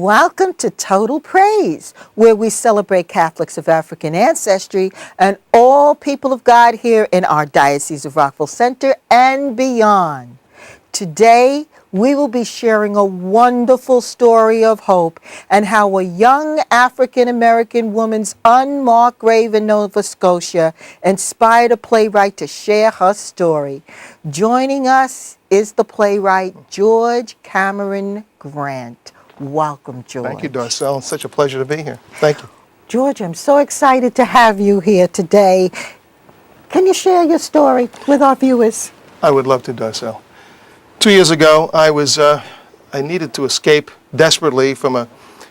Welcome to Total Praise, where we celebrate Catholics of African ancestry and all people of God here in our Diocese of Rockville Centre and beyond. Today, we will be sharing a wonderful story of hope and how a young African-American woman's unmarked grave in Nova Scotia inspired a playwright to share her story. Joining us is the playwright George Cameron Grant. Welcome, George. Thank you, Darcel. It's such a pleasure to be here. Thank you. George, I'm so excited to have you here today. Can you share your story with our viewers? I would love to, Darcel. 2 years ago, I needed to escape desperately from a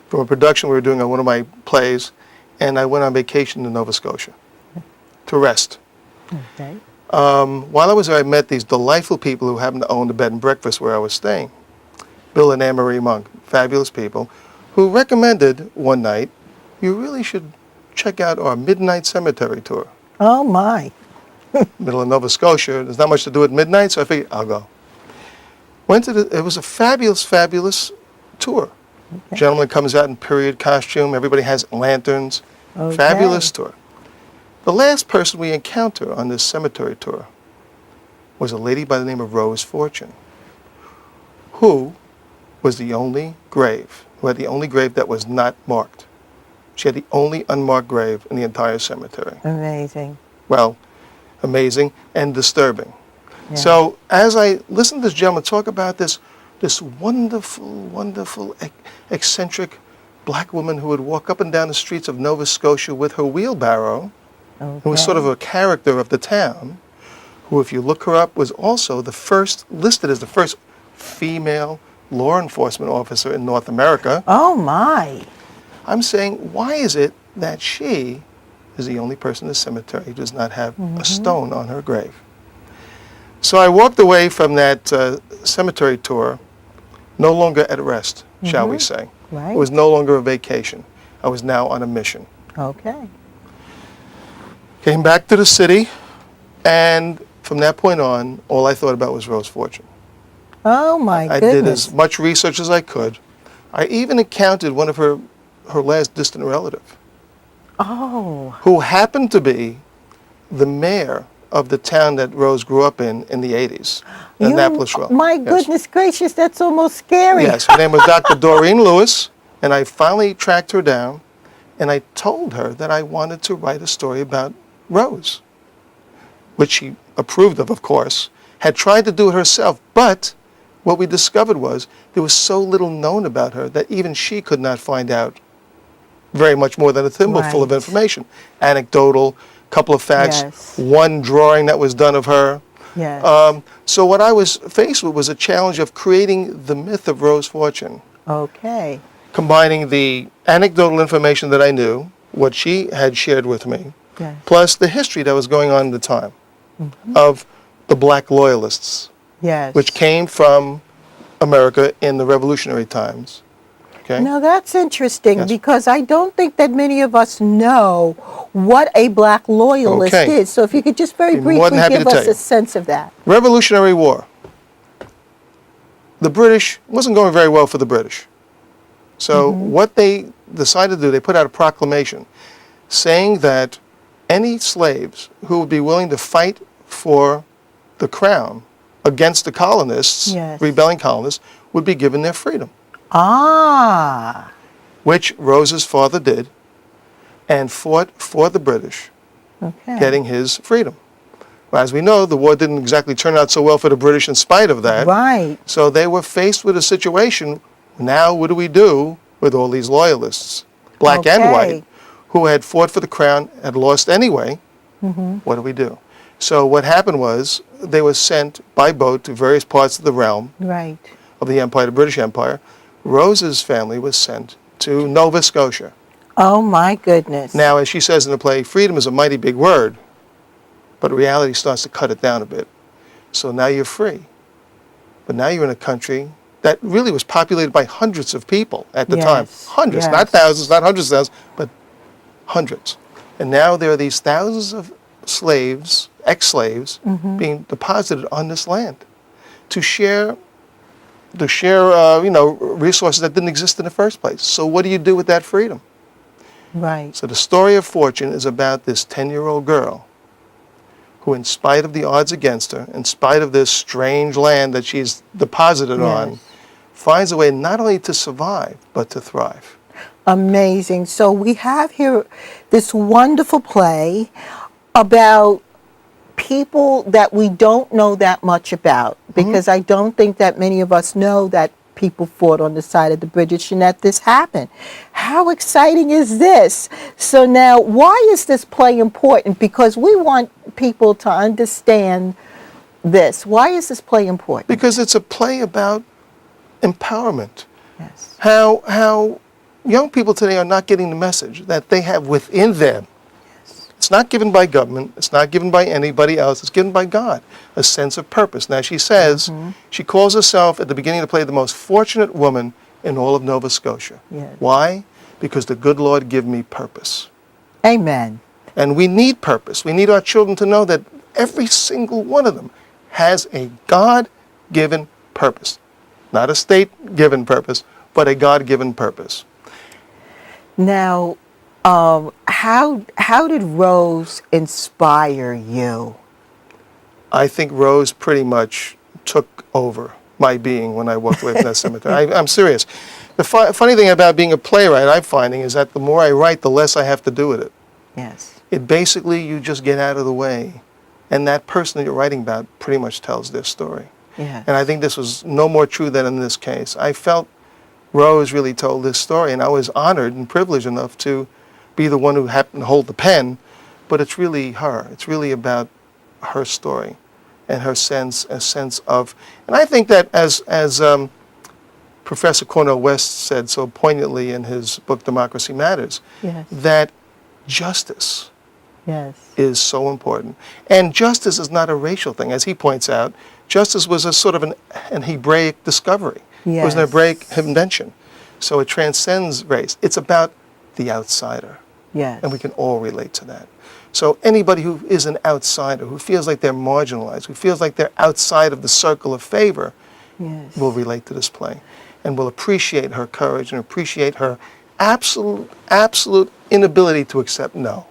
production we were doing on one of my plays, and I went on vacation to Nova Scotia to rest. Okay. While I was there, I met these delightful people who happened to own the bed and breakfast where I was staying. Bill and Anne Marie Monk, fabulous people, who recommended one night, you really should check out our Midnight Cemetery tour. Oh, my. Middle of Nova Scotia. There's not much to do at midnight, so I figured I'll go. It was a fabulous, fabulous tour. Okay. Gentleman comes out in period costume. Everybody has lanterns. Okay. Fabulous tour. The last person we encounter on this cemetery tour was a lady by the name of Rose Fortune, who was the only grave, who had the only grave that was not marked. She had the only unmarked grave in the entire cemetery. Amazing. Well, amazing and disturbing. Yeah. So as I listened to this gentleman talk about this wonderful, wonderful, eccentric black woman who would walk up and down the streets of Nova Scotia with her wheelbarrow, who was sort of a character of the town, who, if you look her up, was also listed as the first female law enforcement officer in North America. Oh, my. I'm saying, why is it that she is the only person in the cemetery who does not have a stone on her grave? So I walked away from that cemetery tour no longer at rest, shall we say. Right. It was no longer a vacation. I was now on a mission. Okay. Came back to the city, and from that point on, all I thought about was Rose Fortune. Oh, my I goodness. did as much research as I could. I even encountered one of her last distant relative, Oh. who happened to be the mayor of the town that Rose grew up in the 80s, Annapolis Row. My Yes. goodness gracious, that's almost scary. Yes, her name was Dr. Doreen Lewis, and I finally tracked her down, and I told her that I wanted to write a story about Rose, which she approved of course, had tried to do it herself, but what we discovered was there was so little known about her that even she could not find out very much more than a thimbleful of Right. information. Anecdotal, couple of facts, Yes. one drawing that was done of her. Yes. So what I was faced with was a challenge of creating the myth of Rose Fortune, Okay. combining the anecdotal information that I knew, what she had shared with me, Yes. plus the history that was going on at the time of the black loyalists, Yes. which came from America in the revolutionary times. Okay? Now that's interesting Yes. because I don't think that many of us know what a black loyalist Okay. is. So if you could just very Be more than briefly happy give to tell us you. a sense of that. Revolutionary War. The British, wasn't going very well for the British. So what they decided to do, they put out a proclamation saying that any slaves who would be willing to fight for the crown against the colonists, Yes. rebelling colonists, would be given their freedom, Ah. which Rose's father did and fought for the British, Okay. getting his freedom. Well, as we know, the war didn't exactly turn out so well for the British in spite of that. Right. So they were faced with a situation, now what do we do with all these loyalists, black and Okay. white, who had fought for the crown, had lost anyway? What do we do? So what happened was they were sent by boat to various parts of the realm Right. of the empire, the British Empire. Rose's family was sent to Nova Scotia. Oh my goodness. Now, as she says in the play, freedom is a mighty big word, but reality starts to cut it down a bit. So now you're free. But now you're in a country that really was populated by hundreds of people at the time. Yes, Hundreds, yes. not thousands, not hundreds of thousands, but hundreds. And now there are these thousands of slaves, ex-slaves, being deposited on this land to share to share, resources that didn't exist in the first place. So what do you do with that freedom? Right. So the story of Fortune is about this 10-year-old girl who, in spite of the odds against her, in spite of this strange land that she's deposited on, Yes. finds a way not only to survive, but to thrive. Amazing. So we have here this wonderful play about people that we don't know that much about, because I don't think that many of us know that people fought on the side of the British and that this happened. How exciting is this? So now, why is this play important? Because we want people to understand this. Why is this play important? Because it's a play about empowerment. Yes. How young people today are not getting the message that they have within them. It's not given by government. It's not given by anybody else. It's given by God, a sense of purpose. Now, she says, she calls herself at the beginning of the play the most fortunate woman in all of Nova Scotia. Yes. Why? Because the good Lord give me purpose. Amen. And we need purpose. We need our children to know that every single one of them has a God-given purpose. Not a state-given purpose, but a God-given purpose. Now, how did Rose inspire you? I think Rose pretty much took over my being when I walked away from that cemetery. I'm serious. The funny thing about being a playwright, I'm finding, is that the more I write, the less I have to do with it. Yes. It basically, you just get out of the way. And that person that you're writing about pretty much tells their story. Yes. And I think this was no more true than in this case. I felt Rose really told this story, and I was honored and privileged enough to be the one who happened to hold the pen, but it's really her. It's really about her story and her sense of, and I think that as Professor Cornel West said so poignantly in his book Democracy Matters, Yes. that justice Yes. is so important. And justice is not a racial thing. As he points out, justice was a sort of an Hebraic discovery. It was an Yes. Hebraic invention. So it transcends race. It's about the outsider. Yes. And we can all relate to that. So anybody who is an outsider, who feels like they're marginalized, who feels like they're outside of the circle of favor, Yes. will relate to this play and will appreciate her courage and appreciate her absolute inability to accept no.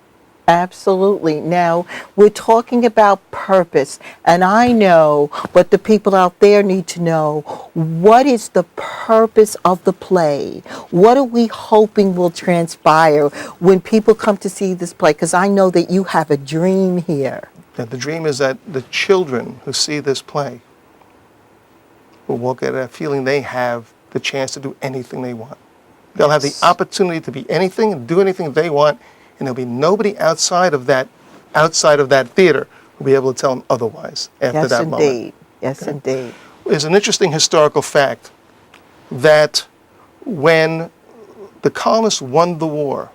Absolutely. Now, we're talking about purpose, and I know, but the people out there need to know, what is the purpose of the play? What are we hoping will transpire when people come to see this play? Because I know that you have a dream here. And the dream is that the children who see this play will walk out of that feeling they have the chance to do anything they want. They'll have the Yes. opportunity to be anything and do anything they want, and there'll be nobody outside of that theater who'll be able to tell them otherwise after Yes, that moment. indeed. Yes, indeed. There's an interesting historical fact that when the colonists won the war,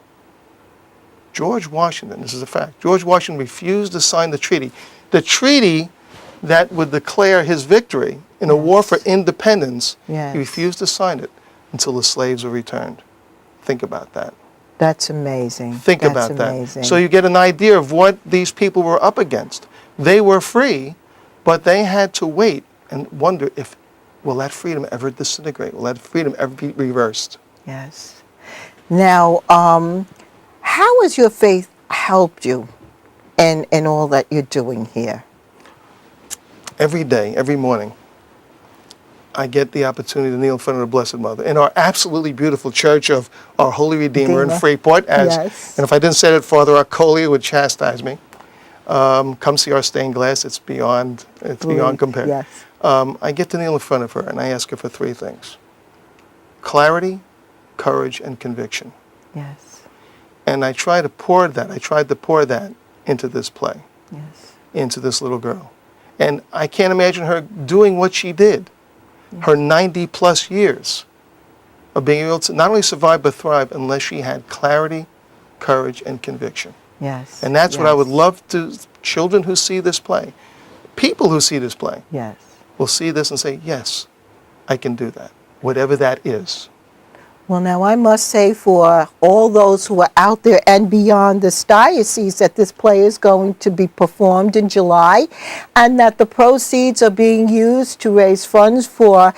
George Washington, this is a fact, George Washington refused to sign the treaty that would declare his victory in a war for independence. Yes. He refused to sign it until the slaves were returned. Think about that. That's amazing. Think That's about that. amazing. So you get an idea of what these people were up against. They were free, but they had to wait and wonder if, will that freedom ever disintegrate? Will that freedom ever be reversed? Yes. Now, how has your faith helped you in all that you're doing here? Every day, every morning, I get the opportunity to kneel in front of the Blessed Mother in our absolutely beautiful church of our Holy Redeemer in Redeemer. Freeport. Yes. And if I didn't say it, Father Arcolia would chastise me. Come see our stained glass. It's beyond compare. Yes. I get to kneel in front of her and I ask her for three things: clarity, courage, and conviction. Yes. And I tried to pour that into this play, Yes. into this little girl. And I can't imagine her doing what she did, her 90 plus years of being able to not only survive but thrive, unless she had clarity, courage, and conviction. Yes. And that's what I Yes. would love to, children who see this play, people who see this play, Yes. will see this and say, yes, I can do that, whatever that is. Well, now I must say for all those who are out there and beyond this diocese that this play is going to be performed in July and that the proceeds are being used to raise funds for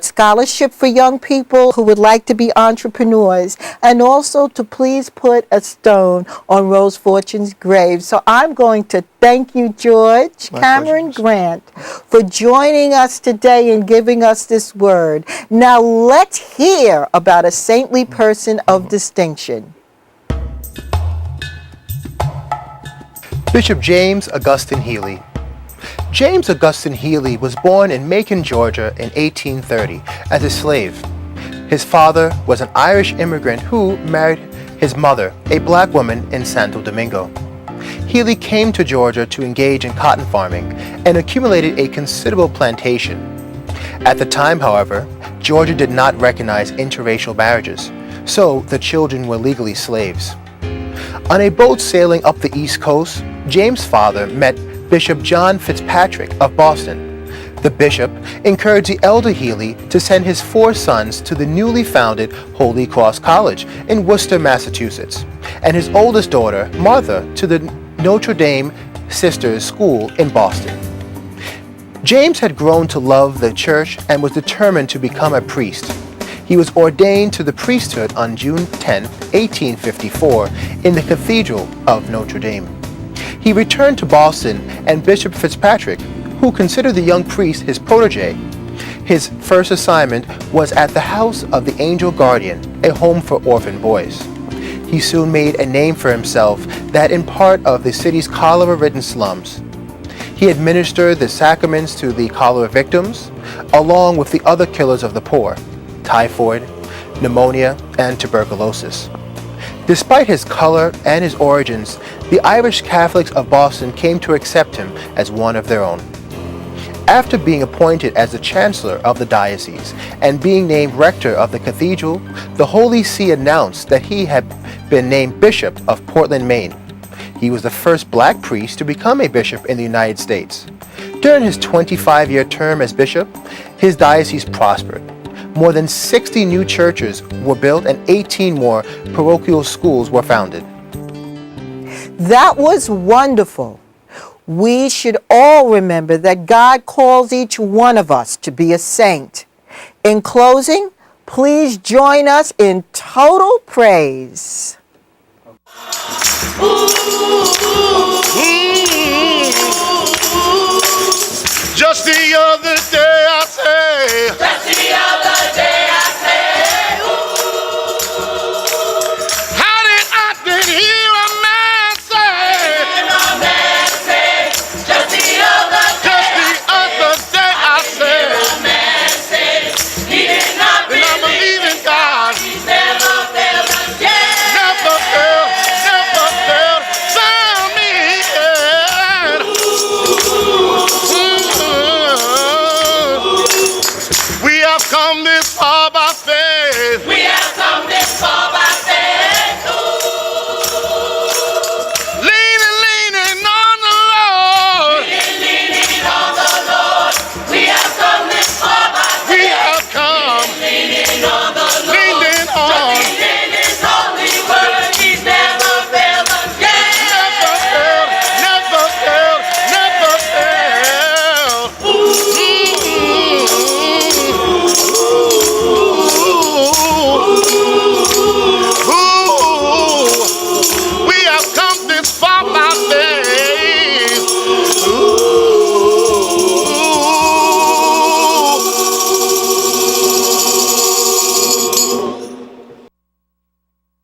scholarship for young people who would like to be entrepreneurs and also to please put a stone on Rose Fortune's grave. So I'm going to thank you, George My Cameron pleasure. Grant, for joining us today and giving us this word. Now let's hear about a saintly person of distinction. Bishop James Augustine Healy. James Augustine Healy was born in Macon, Georgia in 1830 as a slave. His father was an Irish immigrant who married his mother, a black woman in Santo Domingo. Healy came to Georgia to engage in cotton farming and accumulated a considerable plantation. At the time, however, Georgia did not recognize interracial marriages, so the children were legally slaves. On a boat sailing up the East Coast, James' father met Bishop John Fitzpatrick of Boston. The bishop encouraged the elder Healy to send his 4 sons to the newly founded Holy Cross College in Worcester, Massachusetts, and his oldest daughter, Martha, to the Notre Dame Sisters School in Boston. James had grown to love the church and was determined to become a priest. He was ordained to the priesthood on June 10, 1854, in the Cathedral of Notre Dame. He returned to Boston, and Bishop Fitzpatrick, who considered the young priest his protege, his first assignment was at the House of the Angel Guardian, a home for orphan boys. He soon made a name for himself that in part of the city's cholera-ridden slums. He administered the sacraments to the cholera victims, along with the other killers of the poor, typhoid, pneumonia, and tuberculosis. Despite his color and his origins, the Irish Catholics of Boston came to accept him as one of their own. After being appointed as the Chancellor of the diocese and being named Rector of the Cathedral, the Holy See announced that he had been named Bishop of Portland, Maine. He was the first black priest to become a bishop in the United States. During his 25-year term as bishop, his diocese prospered. More than 60 new churches were built and 18 more parochial schools were founded. That was wonderful. We should all remember that God calls each one of us to be a saint. In closing, please join us in total praise. Just the other day I say, Just the other day I said, how did I did hear a man say, a man said, just the other just the other day I said, a man said, he did not and I believe in God, He's never failed us yet. never failed me yet. We have come this far by faith. We have come this far